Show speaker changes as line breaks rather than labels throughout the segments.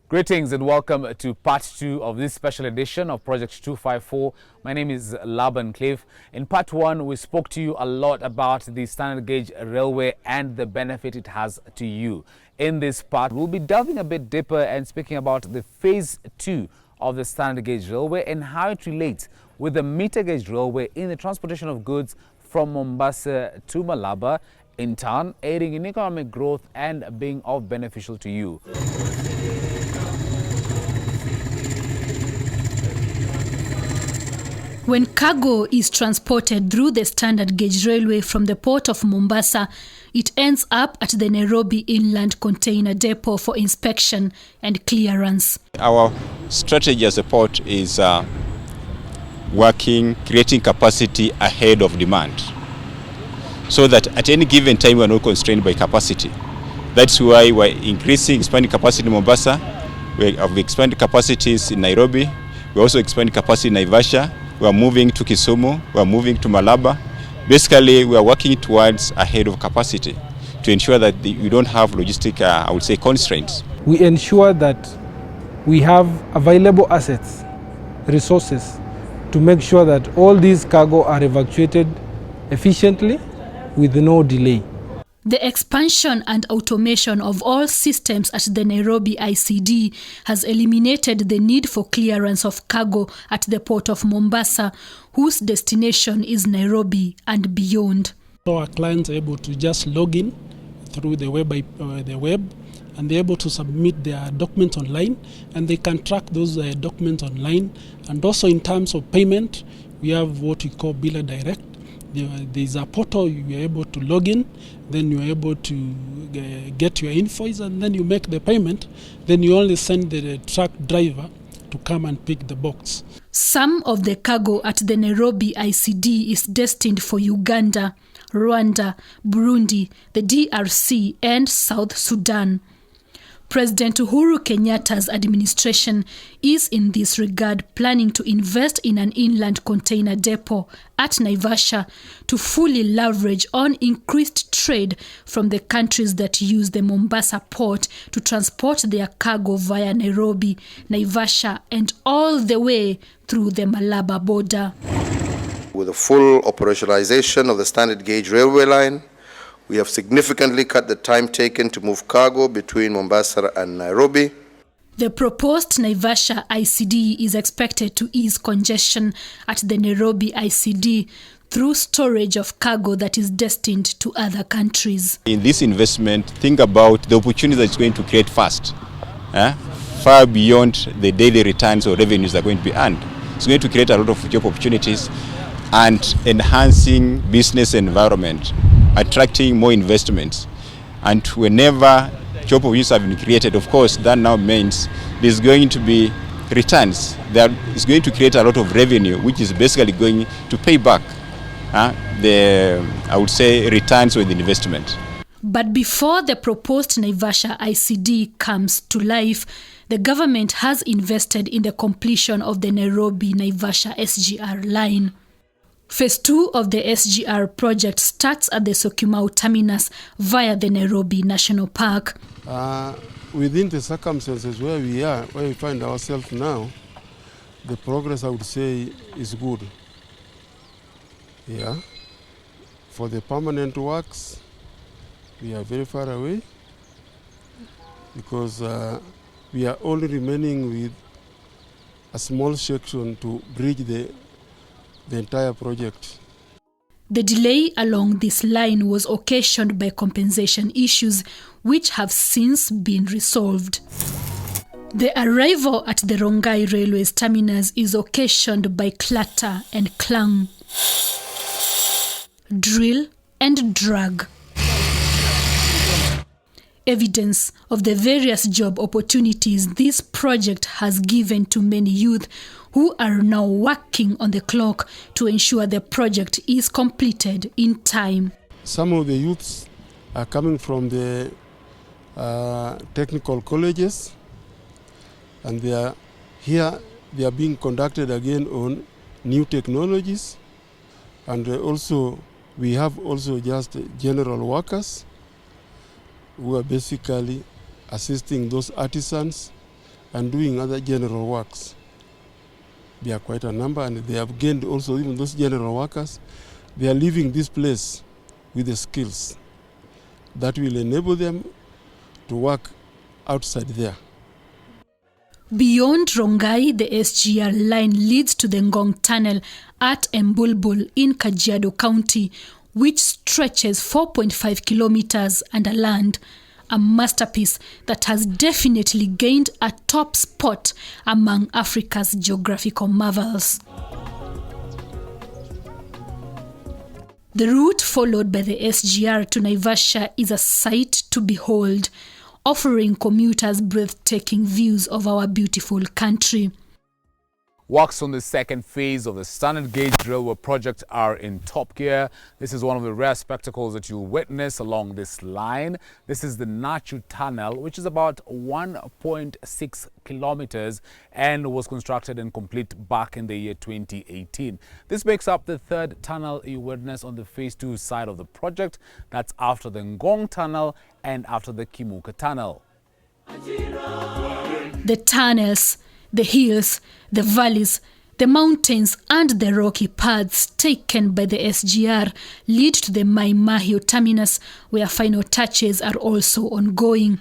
Greetings and welcome to part 2 of this special edition of Project 254. My name is Malaba. In part 1, we spoke to you a lot about the standard gauge railway and the benefit it has to you. In this part, we'll be delving a bit deeper and speaking about the phase 2 of the standard gauge railway and how it relates with the meter gauge railway in the transportation of goods from Mombasa to Malaba, in turn aiding in economic growth and being of beneficial to you.
When cargo is transported through the standard gauge railway from the port of Mombasa, it ends up at the Nairobi Inland Container Depot for inspection and clearance.
Our strategy as a port is creating capacity ahead of demand, so that at any given time we are not constrained by capacity. That's why we're expanding capacity in Mombasa. We have expanded capacities in Nairobi. We also expanding capacity in Naivasha. We are moving to Kisumu, we are moving to Malaba. Basically, we are working towards ahead of capacity to ensure that we don't have logistic, constraints.
We ensure that we have available assets, resources, to make sure that all these cargo are evacuated efficiently with no delay.
The expansion and automation of all systems at the Nairobi ICD has eliminated the need for clearance of cargo at the port of Mombasa, whose destination is Nairobi and beyond.
So our clients are able to just log in through the web, and they're able to submit their documents online, and they can track those documents online. And also in terms of payment, we have what we call Biller Direct. There's a portal you are able to log in, then you are able to get your invoice, and then you make the payment. Then you only send the truck driver to come and pick the box.
Some of the cargo at the Nairobi ICD is destined for Uganda, Rwanda, Burundi, the DRC, and South Sudan. President Uhuru Kenyatta's administration is in this regard planning to invest in an inland container depot at Naivasha to fully leverage on increased trade from the countries that use the Mombasa port to transport their cargo via Nairobi, Naivasha, and all the way through the Malaba border.
With the full operationalization of the standard gauge railway line, we have significantly cut the time taken to move cargo between Mombasa and Nairobi.
The proposed Naivasha ICD is expected to ease congestion at the Nairobi ICD through storage of cargo that is destined to other countries.
In this investment, think about the opportunities that it's going to create fast, far beyond the daily returns or revenues that are going to be earned. It's going to create a lot of job opportunities and enhancing business environment, attracting more investments. And whenever job opportunities have been created, of course, that now means there's going to be returns. That is going to create a lot of revenue, which is basically going to pay back returns with investment.
But before the proposed Naivasha ICD comes to life, the government has invested in the completion of the Nairobi-Naivasha SGR line. Phase 2 of the SGR project starts at the Syokimau terminus via the Nairobi National Park.
Within the circumstances where we find ourselves now, the progress, I would say, is good. Yeah. For the permanent works, we are very far away because we are only remaining with a small section to bridge the entire project.
The delay along this line was occasioned by compensation issues, which have since been resolved. The arrival at the Rongai Railway's terminus is occasioned by clatter and clang, drill and drag. Evidence of the various job opportunities this project has given to many youth who are now working on the clock to ensure the project is completed in time.
Some of the youths are coming from the technical colleges, and they are here. They are being conducted again on new technologies, and also we have also just general workers who are basically assisting those artisans and doing other general works. They are quite a number, and they have gained also, even those general workers, they are leaving this place with the skills that will enable them to work outside there.
Beyond Rongai, the SGR line leads to the Ngong Tunnel at Mbulbul in Kajiado County, which stretches 4.5 kilometers underland, a masterpiece that has definitely gained a top spot among Africa's geographical marvels. The route followed by the SGR to Naivasha is a sight to behold, offering commuters breathtaking views of our beautiful country.
Works on the second phase of the standard gauge railway project are in top gear. This is one of the rare spectacles that you'll witness along this line. This is the Nachu Tunnel, which is about 1.6 kilometers and was constructed and complete back in the year 2018. This makes up the third tunnel you witness on the phase 2 side of the project. That's after the Ngong Tunnel and after the Kimuka Tunnel.
The tunnels, the hills, the valleys, the mountains and the rocky paths taken by the SGR lead to the Mai Mahiu terminus, where final touches are also ongoing.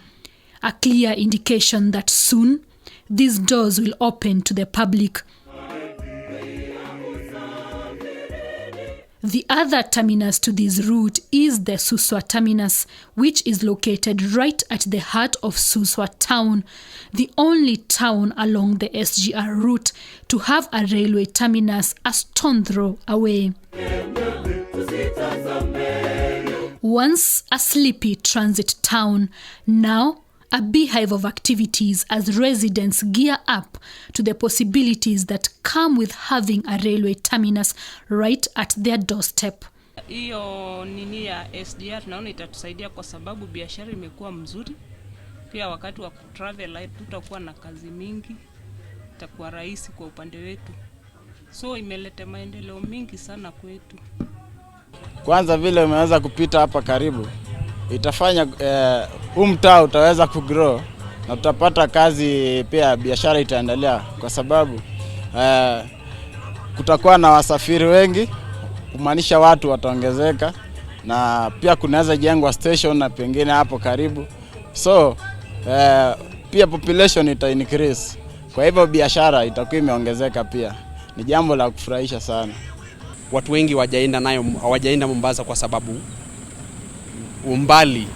A clear indication that soon these doors will open to the public. The other terminus to this route is the Suswa terminus, which is located right at the heart of Suswa town, the only town along the SGR route to have a railway terminus a stone throw away. Once a sleepy transit town, now a beehive of activities as residents gear up to the possibilities that come with having a railway terminus right at their doorstep.
Hiyo nini ya SGR naona itatusaidia kwa sababu biashara imekuwa mzuri. Pia wakati wa travel tutakuwa na kazi mingi, itakuwa rahisi kwa upande wetu. So imeleta maendeleo mingi sana kwetu.
Kwanza vile umeweza kupita hapa karibu, itafanya mtaa utaweza kugrow na tutapata kazi, pia biashara itaendelea kwa sababu kutakuwa na wasafiri wengi, kumaanisha watu wataongezeka, na pia kunaweza jengwa station na pengine hapo karibu. So pia population ita increase. Kwa hivyo biashara itakuwa imeongezeka pia. Ni jambo la kufurahisha sana.
Watu wengi hawajaenda Mombasa kwa sababu umbali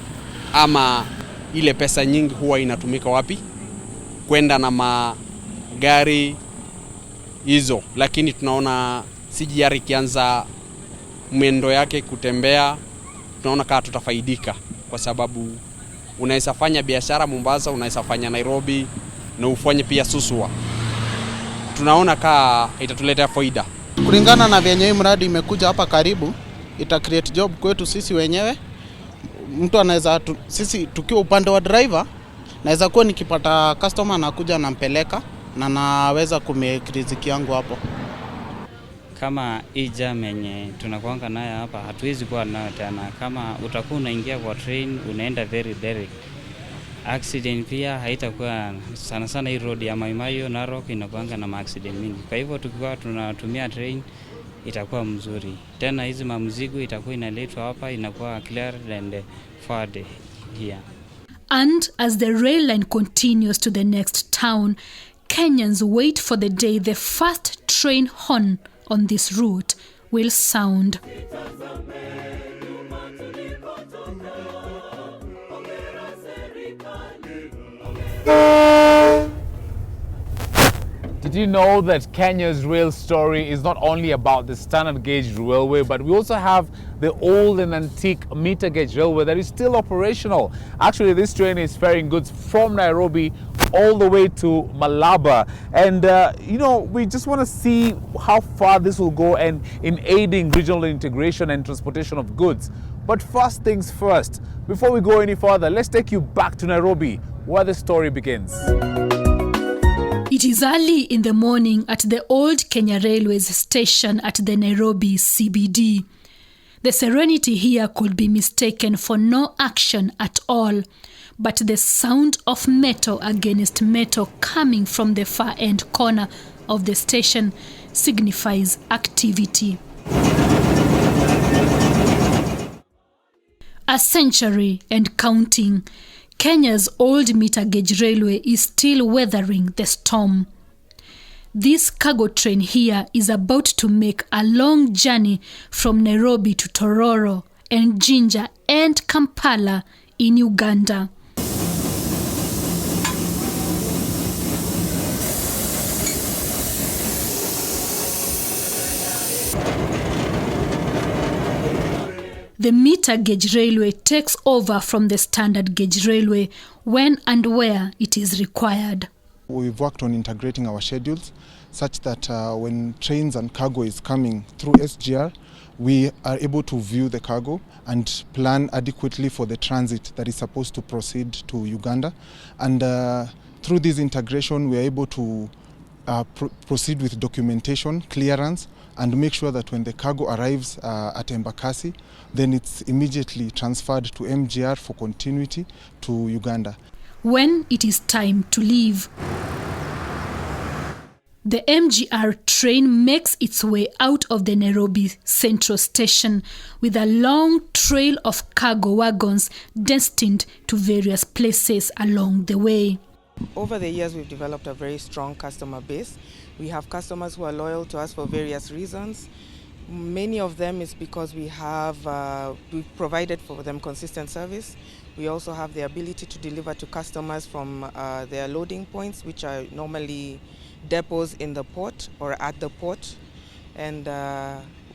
ama ile pesa nyingi huwa inatumika wapi? Kwenda na magari hizo. Lakini tunaona SGR ikianza mwendo yake kutembea, tunaona kama tutafaidika kwa sababu unaweza fanya biashara Mombasa, unaweza fanya Nairobi na ufanye pia Suswa. Tunaona kama itatuletea faida.
Kulingana na venye hii mradi imekuja hapa karibu, ita create job kwetu sisi wenyewe. Mtu anaweza sisi tukiwa upande wa driver, naweza kuwa nikipata customer anakuja nampeleka na naweza kumake riziki yangu hapo.
Kama hii jam yenye tunakuanga nayo hapa hatuwezi kuwa nayo tena. Kama utakuwa unaingia kwa train unaenda very direct, accident pia haitakuwa sana sana. Hii road ya Mai Mahiu Narok inakuanga na accident mingi. Kwa hivyo tukiwa tunatumia train itakuwa mzuri. Tena hizi mamzigo itakuwa inaletwa hapa, inakuwa clear and forward here.
And as the rail line continues to the next town, Kenyans wait for the day the first train horn on this route will sound.
Did you know that Kenya's rail story is not only about the standard gauge railway, but we also have the old and antique meter gauge railway that is still operational. Actually, this train is ferrying goods from Nairobi all the way to Malaba. And, you know, we just want to see how far this will go and in aiding regional integration and transportation of goods. But first things first, before we go any further, let's take you back to Nairobi, where the story begins.
It is early in the morning at the old Kenya Railways station at the Nairobi CBD. The serenity here could be mistaken for no action at all. but the sound of metal against metal coming from the far end corner of the station signifies activity. A century and counting, Kenya's old meter gauge railway is still weathering the storm. This cargo train here is about to make a long journey from Nairobi to Tororo and Jinja and Kampala in Uganda. The meter gauge railway takes over from the standard gauge railway when and where it is required.
We've worked on integrating our schedules such that when trains and cargo is coming through SGR, we are able to view the cargo and plan adequately for the transit that is supposed to proceed to Uganda. And through this integration, we are able to proceed with documentation, clearance, and make sure that when the cargo arrives at Embakasi, then it's immediately transferred to MGR for continuity to Uganda.
When it is time to leave, the MGR train makes its way out of the Nairobi Central Station with a long trail of cargo wagons destined to various places along the way.
Over the years, we've developed a very strong customer base. We have customers who are loyal to us for various reasons. Many of them is because we've provided for them consistent service. We also have the ability to deliver to customers from their loading points, which are normally depots in the port or at the port. And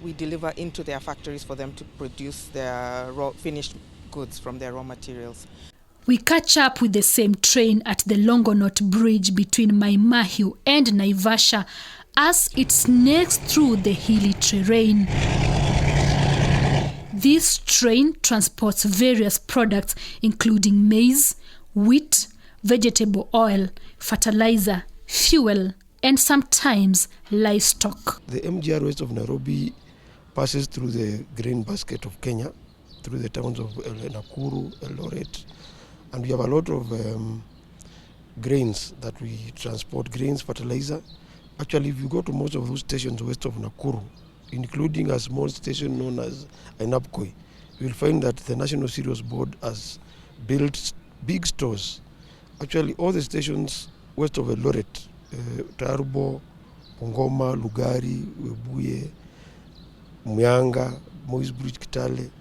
we deliver into their factories for them to produce their finished goods from their raw materials.
We catch up with the same train at the Longonot Bridge between Mai Mahiu and Naivasha as it snakes through the hilly terrain. This train transports various products including maize, wheat, vegetable oil, fertilizer, fuel, and sometimes livestock.
The MGR west of Nairobi passes through the grain basket of Kenya, through the towns of Nakuru, Eldoret, and we have a lot of grains that we transport, grains, fertilizer. Actually, if you go to most of those stations west of Nakuru, including a small station known as Ainabkoi, you will find that the National Cereals Board has built big stores. Actually, all the stations west of Eldoret, Tarbo, Pongoma, Lugari, Webuye, Muyanga, Moise Bridge, Kitale,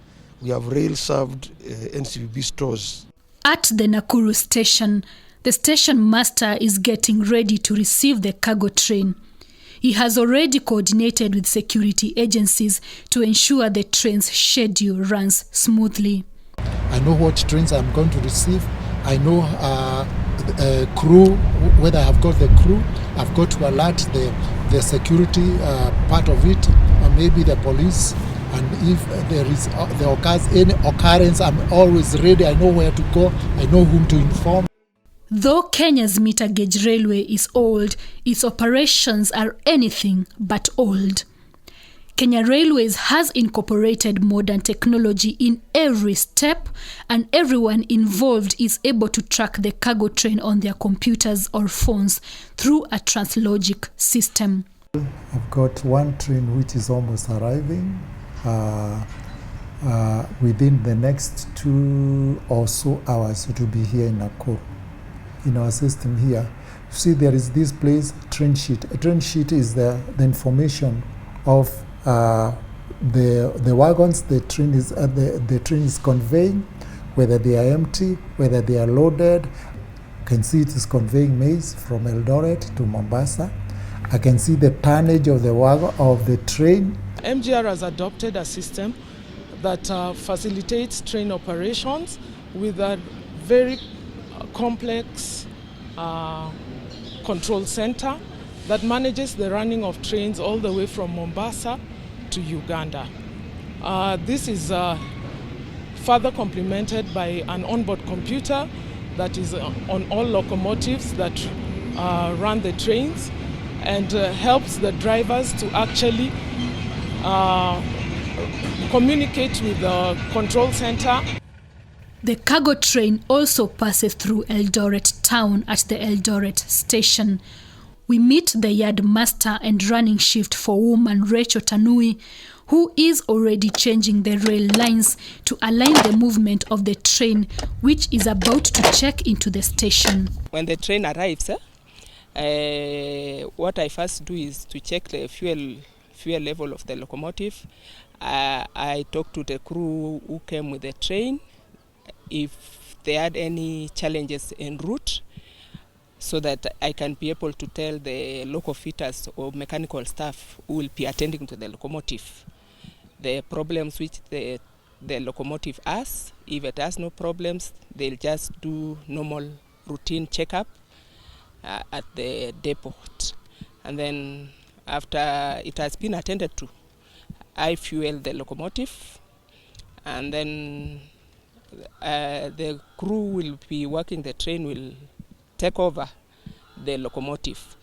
we have rail-served NCBB stores.
At the Nakuru station, the station master is getting ready to receive the cargo train. He has already coordinated with security agencies to ensure the train's schedule runs smoothly.
I know what trains I'm going to receive. I know crew, whether I've got the crew. I've got to alert the security part of it, or maybe the police. And if there occurs any occurrence, I'm always ready. I know where to go. I know whom to inform.
Though Kenya's meter gauge railway is old, its operations are anything but old. Kenya Railways has incorporated modern technology in every step, and everyone involved is able to track the cargo train on their computers or phones through a Translogic system.
I've got one train which is almost arriving. Within the next 2 or so hours it will be here in Nakuru. In our system here, see there is this place, train sheet. A train sheet is the information of the wagons the train is conveying, whether they are empty, whether they are loaded. You can see it is conveying maize from Eldoret to Mombasa. I can see the tonnage of the wagon of the train.
MGR has adopted a system that facilitates train operations with a very complex control center that manages the running of trains all the way from Mombasa to Uganda. This is further complemented by an onboard computer that is on all locomotives that run the trains and helps the drivers to actually communicate with the control center.
The cargo train also passes through Eldoret town at the Eldoret station. We meet the yard master and running shift for woman Rachel Tanui, who is already changing the rail lines to align the movement of the train, which is about to check into the station.
When the train arrives, what I first do is to check the fuel level of the locomotive. I talk to the crew who came with the train if they had any challenges en route, so that I can be able to tell the local fitters or mechanical staff who will be attending to the locomotive the problems which the locomotive has. If it has no problems, they'll just do normal routine checkup at the depot. And then after it has been attended to, I fuel the locomotive, and then the crew will be working the train will take over the locomotive.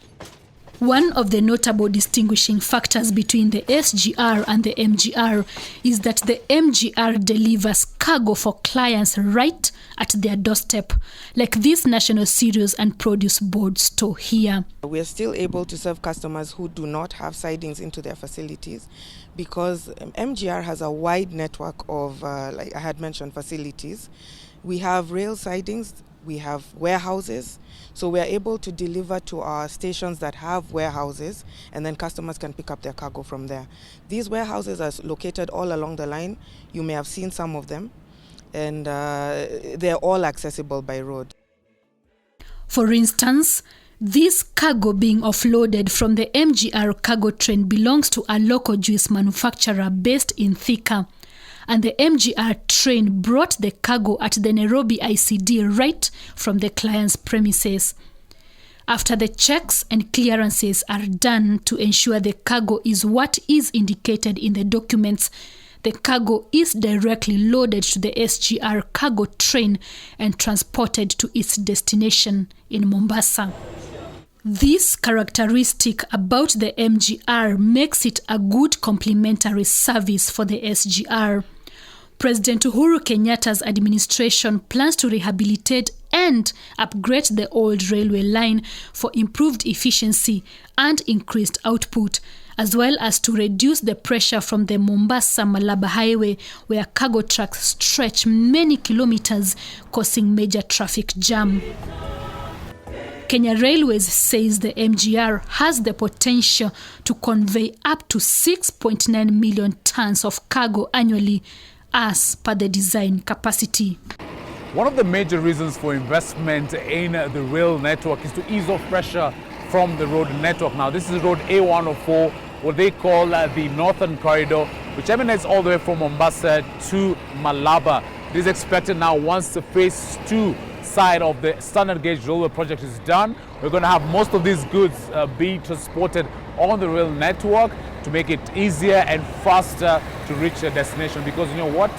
One of the notable distinguishing factors between the SGR and the MGR is that the MGR delivers cargo for clients right at their doorstep, like this National Cereals and Produce Board store here.
We are still able to serve customers who do not have sidings into their facilities, because MGR has a wide network of, like I had mentioned, facilities. We have rail sidings, we have warehouses, so we are able to deliver to our stations that have warehouses, and then customers can pick up their cargo from there. These warehouses are located all along the line. You may have seen some of them, and they're all accessible by road.
For instance, this cargo being offloaded from the MGR cargo train belongs to a local juice manufacturer based in Thika, and the MGR train brought the cargo at the Nairobi ICD right from the client's premises. After the checks and clearances are done to ensure the cargo is what is indicated in the documents, the cargo is directly loaded to the SGR cargo train and transported to its destination in Mombasa. This characteristic about the MGR makes it a good complementary service for the SGR. President Uhuru Kenyatta's administration plans to rehabilitate and upgrade the old railway line for improved efficiency and increased output, as well as to reduce the pressure from the Mombasa-Malaba highway, where cargo trucks stretch many kilometers, causing major traffic jam. Kenya Railways says the MGR has the potential to convey up to 6.9 million tons of cargo annually, as per the design capacity.
One of the major reasons for investment in the rail network is to ease off pressure from the road network. Now, this is road A104, what they call the Northern Corridor, which emanates all the way from Mombasa to Malaba. It is expected now, once the phase 2 side of the standard gauge railway project is done, we're going to have most of these goods being transported on the rail network to make it easier and faster to reach their destination. Because you know what?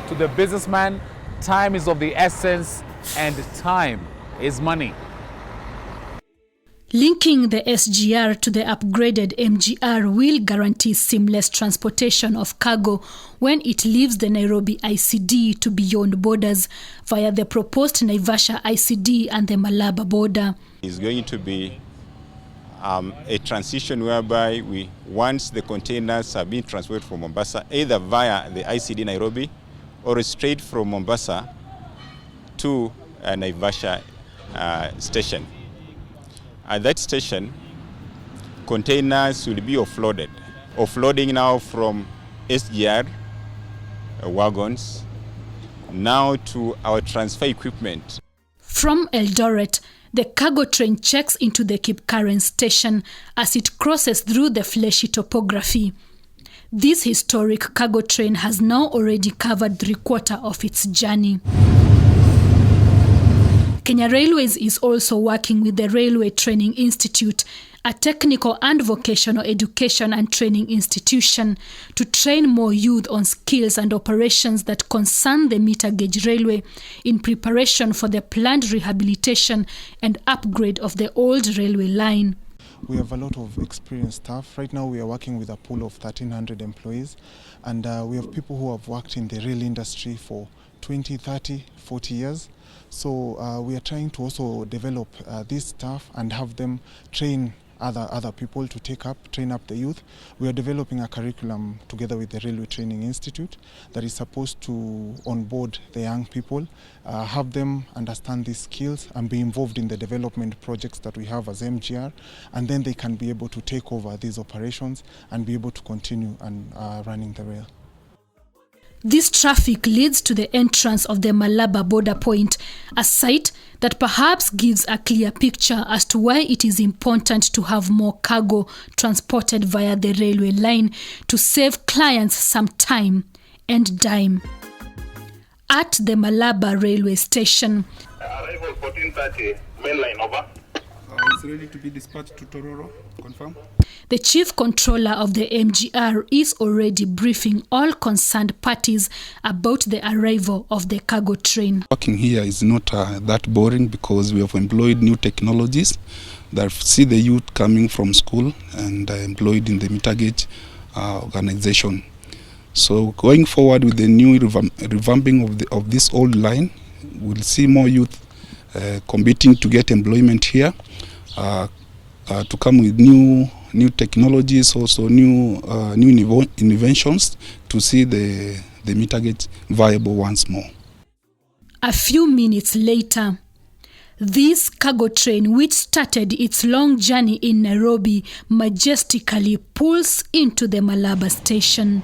To the businessman, time is of the essence, and time is money.
Linking the SGR to the upgraded MGR will guarantee seamless transportation of cargo when it leaves the Nairobi ICD to beyond borders via the proposed Naivasha ICD and the Malaba border.
It's going to be a transition whereby once the containers have been transported from Mombasa, either via the ICD Nairobi or straight from Mombasa to Naivasha station. At that station, containers will be offloaded. Offloading now from SGR wagons now to our transfer equipment.
From Eldoret, the cargo train checks into the Kipkaren station as it crosses through the fleshy topography. This historic cargo train has now already covered 3/4 of its journey. Kenya Railways is also working with the Railway Training Institute, a technical and vocational education and training institution, to train more youth on skills and operations that concern the meter gauge railway in preparation for the planned rehabilitation and upgrade of the old railway line.
we have a lot of experienced staff. Right now we are working with a pool of 1,300 employees, and we have people who have worked in the rail industry for 20, 30, 40 years. So we are trying to also develop this staff and have them train other people to train up the youth. We are developing a curriculum together with the Railway Training Institute that is supposed to onboard the young people, have them understand these skills and be involved in the development projects that we have as MGR, and then they can be able to take over these operations and be able to continue and running the rail.
This traffic leads to the entrance of the Malaba border point, a site that perhaps gives a clear picture as to why it is important to have more cargo transported via the railway line to save clients some time and dime. At the Malaba railway station,
arrival 14:30, main line, over.
It's ready to be dispatched to Tororo, confirm.
The chief controller of the MGR is already briefing all concerned parties about the arrival of the cargo train.
Working here is not that boring because we have employed new technologies that see the youth coming from school and employed in the meter gauge organization. So going forward with the new revamping of this old line, we'll see more youth competing to get employment here, to come with new technologies, also new inventions to see the meter gauge viable once more.
A few minutes later, this cargo train, which started its long journey in Nairobi, majestically pulls into the Malaba station.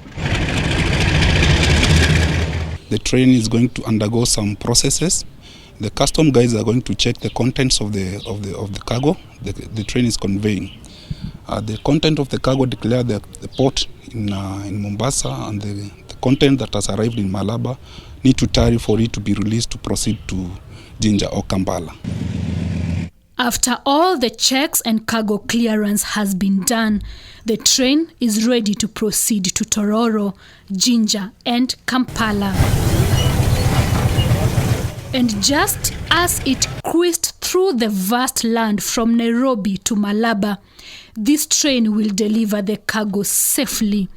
The train is going to undergo some processes. The custom guys are going to check the contents of the cargo the train is conveying. The content of the cargo declare the port in Mombasa, and the content that has arrived in Malaba need to tarry for it to be released to proceed to Jinja or Kampala.
After all the checks and cargo clearance has been done, the train is ready to proceed to Tororo, Jinja and Kampala. And just as it cruised through the vast land from Nairobi to Malaba, this train will deliver the cargo safely,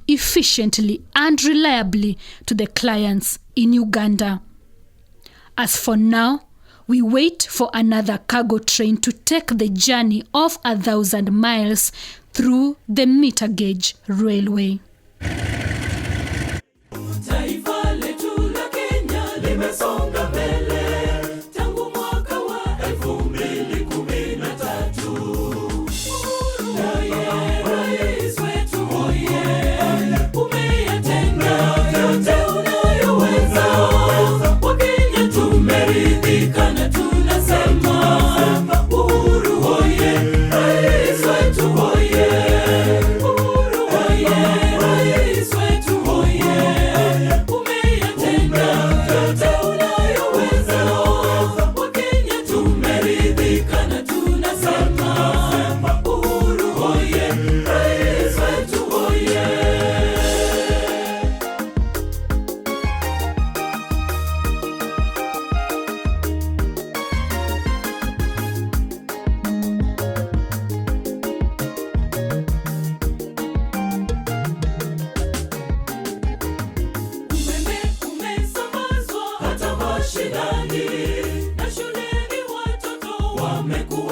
efficiently and reliably to the clients in Uganda. As for now, we wait for another cargo train to take the journey of 1,000 miles through the meter gauge railway.
Na shuleni watoto wamekuwa